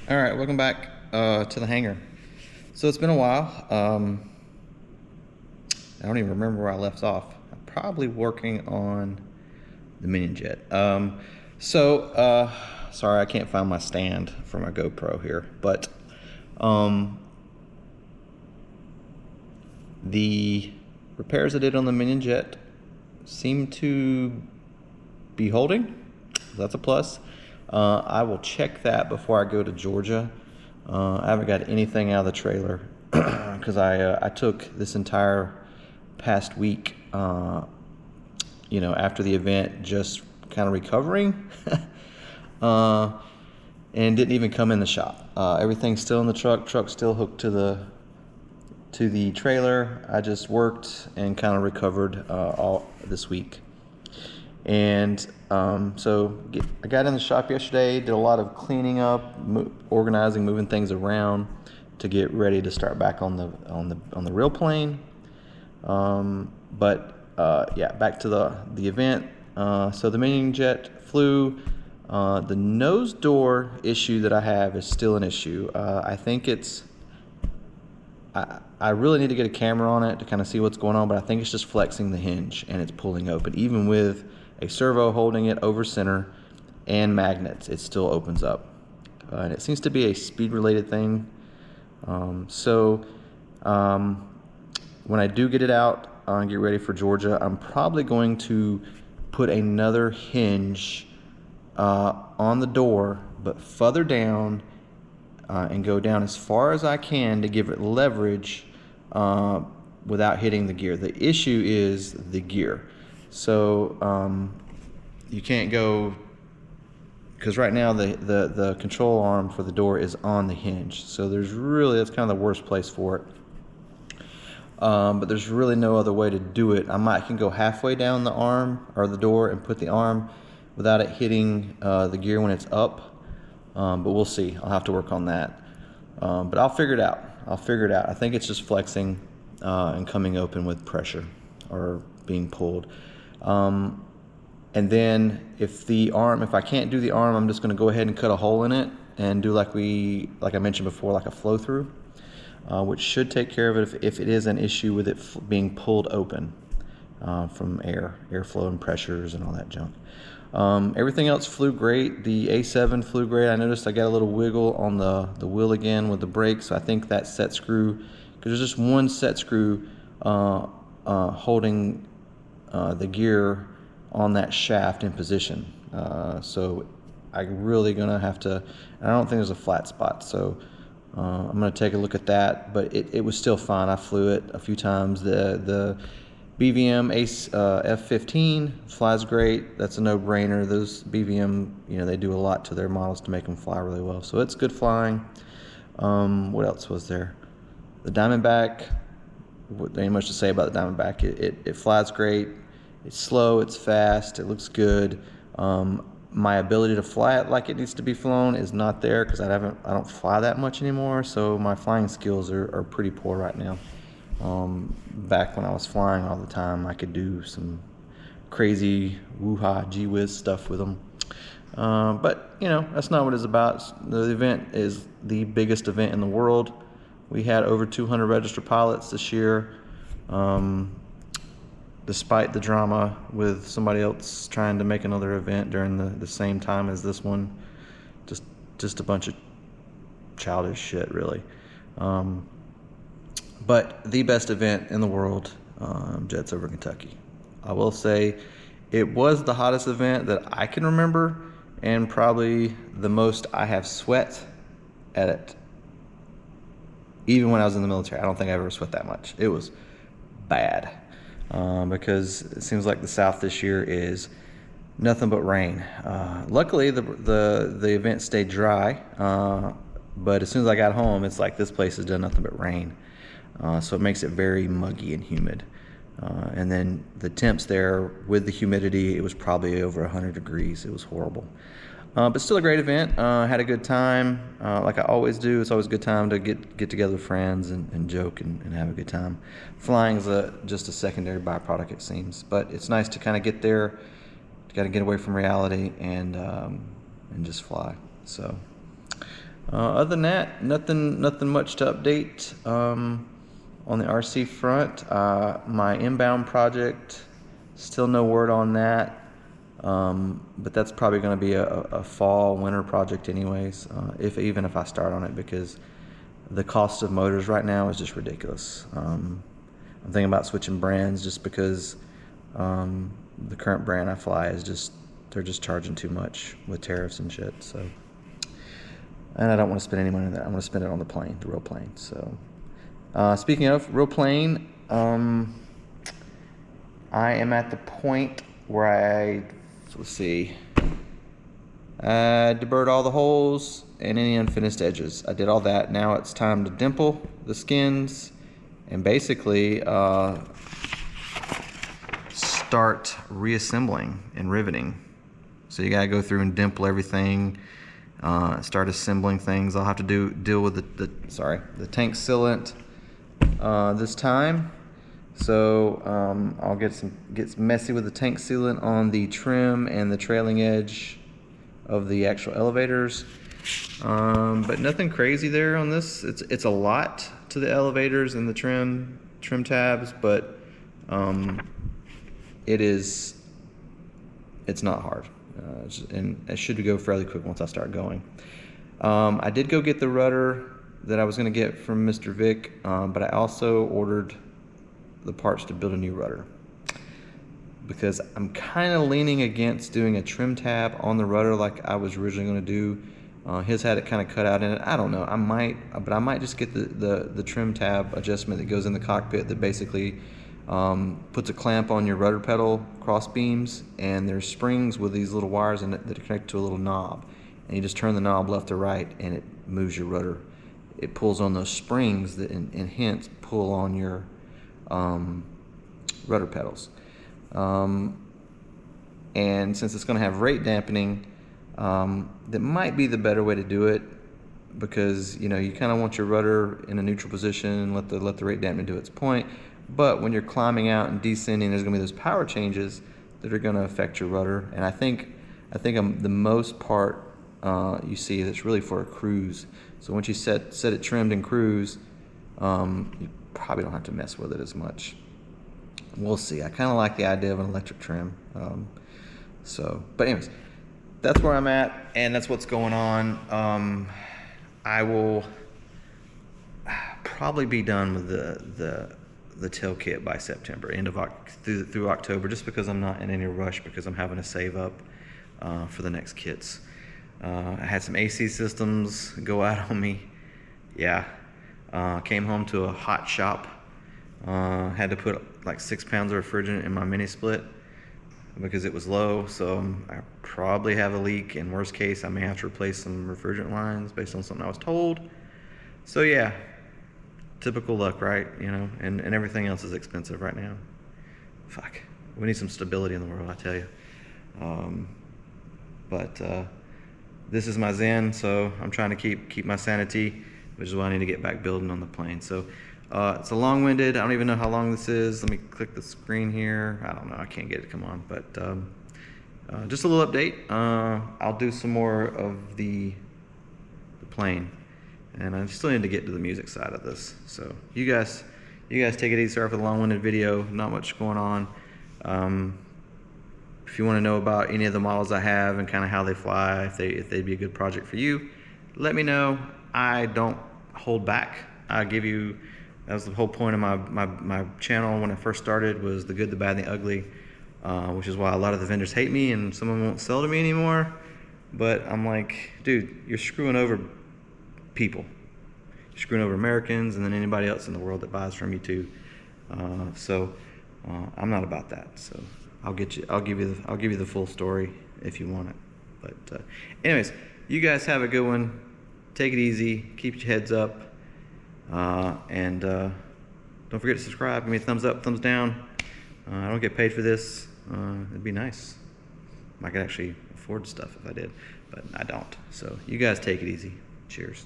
All right, welcome back to the hangar. So it's been a while. I don't even remember where I left off. I'm probably working on the Minion Jet. Sorry, I can't find my stand for my GoPro here, but the repairs I did on the Minion Jet seem to be holding. That's a plus. I will check that before I go to Georgia. I haven't got anything out of the trailer because I took this entire past week, after the event, just kind of recovering, and didn't even come in the shop. Everything's still in the truck. Truck's still hooked to the trailer. I just worked and kind of recovered all this week. And I got in the shop yesterday, did a lot of cleaning up, organizing, moving things around to get ready to start back on the real plane. Back to the event. So the Minion Jet flew. The nose door issue that I have is still an issue. I think I really need to get a camera on it to kind of see what's going on, but I think it's just flexing the hinge and it's pulling open. Even with a servo holding it over center and magnets, it still opens up. And it seems to be a speed-related thing. When I do get it out and get ready for Georgia, I'm probably going to put another hinge on the door, but further down, and go down as far as I can to give it leverage without hitting the gear. The issue is the gear. So you can't go, because right now the control arm for the door is on the hinge. So that's kind of the worst place for it. But there's really no other way to do it. I can go halfway down the arm or the door and put the arm without it hitting the gear when it's up. But we'll see. I'll have to work on that. But I'll figure it out. I think it's just flexing and coming open with pressure or being pulled. And then if I can't do the arm, I'm just going to go ahead and cut a hole in it and do like I mentioned before, like a flow through, which should take care of it if it is an issue with it being pulled open from airflow and pressures and all that junk. Everything else flew great. The A7 flew great. I noticed I got a little wiggle on the wheel again with the brakes. So I think that set screw, because there's just one set screw holding the gear on that shaft in position. So I'm really gonna have to, I don't think there's a flat spot, so I'm gonna take a look at that, but it was still fine. I flew it a few times. The BVM Ace F15 flies great. That's a no-brainer. Those BVM, they do a lot to their models to make them fly really well. So it's good flying. What else was there? The Diamondback, there ain't much to say about the Diamondback. It flies great. It's slow, it's fast, it looks good. My ability to fly it like it needs to be flown is not there because I don't fly that much anymore. So my flying skills are pretty poor right now. Back when I was flying all the time, I could do some crazy woo-ha, gee-whiz stuff with them. But that's not what it's about. The event is the biggest event in the world. We had over 200 registered pilots this year. Despite the drama with somebody else trying to make another event during the same time as this one. Just a bunch of childish shit, really. But the best event in the world, Jets over Kentucky. I will say it was the hottest event that I can remember, and probably the most I have sweat at it. Even when I was in the military, I don't think I ever sweat that much. It was bad. Because it seems like the South this year is nothing but rain. Luckily, the event stayed dry, but as soon as I got home, it's like this place has done nothing but rain. So it makes it very muggy and humid. And then the temps there, with the humidity, it was probably over 100 degrees. It was horrible. But still a great event. Had a good time, like I always do. It's always a good time to get together with friends and joke and have a good time. Flying is just a secondary byproduct, it seems. But it's nice to kind of get there, got to get away from reality and just fly. So Other than that, nothing much to update on the RC front. My inbound project, still no word on that. But that's probably going to be a fall, winter project anyways, even if I start on it, because the cost of motors right now is just ridiculous. I'm thinking about switching brands just because the current brand I fly they're just charging too much with tariffs and shit. So, and I don't want to spend any money on that. I want to spend it on the plane, the real plane. So, speaking of real plane, I am at the point where let's see, I deburred all the holes and any unfinished edges. I did all that. Now it's time to dimple the skins and basically start reassembling and riveting. So you gotta go through and dimple everything, start assembling things. I'll have to deal with the tank sealant this time. So I'll get messy with the tank sealant on the trim and the trailing edge of the actual elevators, but nothing crazy there on this. It's a lot to the elevators and the trim tabs, but it's not hard, and it should go fairly quick once I start going. I did go get the rudder that I was going to get from Mr. Vic, but I also ordered the parts to build a new rudder, because I'm kind of leaning against doing a trim tab on the rudder like I was originally going to do. His had it kind of cut out in it. I don't know. I might just get the trim tab adjustment that goes in the cockpit that basically puts a clamp on your rudder pedal cross beams, and there's springs with these little wires in it that are connected to a little knob, and you just turn the knob left to right and it moves your rudder. It pulls on those springs that and hence pull on your rudder pedals, and since it's going to have rate dampening, that might be the better way to do it, because you kind of want your rudder in a neutral position and let the rate dampening do its point. But when you're climbing out and descending, there's going to be those power changes that are going to affect your rudder. And I think the most part you see that's really for a cruise. So once you set it trimmed in cruise, you probably don't have to mess with it as much. We'll see. I kind of like the idea of an electric trim. But anyways, that's where I'm at, and that's what's going on. I will probably be done with the tail kit by September, through October, just because I'm not in any rush, because I'm having to save up for the next kits. I had some AC systems go out on me. Yeah. Came home to a hot shop. Had to put like 6 pounds of refrigerant in my mini split because it was low. So I probably have a leak. In worst case, I may have to replace some refrigerant lines based on something I was told. So yeah, typical luck, right? And everything else is expensive right now. Fuck, we need some stability in the world, I tell you. But this is my zen, so I'm trying to keep my sanity, which is why I need to get back building on the plane. So it's a long-winded. I don't even know how long this is. Let me click the screen here. I don't know. I can't get it to come on, but just a little update. I'll do some more of the plane, and I still need to get to the music side of this. So you guys take it easy. Sorry for the long-winded video. Not much going on. If you want to know about any of the models I have and kind of how they fly, if they'd be a good project for you, let me know. I don't hold back. I'll give you. That was the whole point of my channel when I first started, was the good, the bad, and the ugly, which is why a lot of the vendors hate me and some of them won't sell to me anymore. But I'm like, dude, you're screwing over people. You're screwing over Americans and then anybody else in the world that buys from you too. So I'm not about that. So I'll give you the full story if you want it. But anyways, you guys have a good one. Take it easy. Keep your heads up. And don't forget to subscribe. Give me a thumbs up, thumbs down. I don't get paid for this. It'd be nice. I could actually afford stuff if I did, but I don't. So you guys take it easy. Cheers.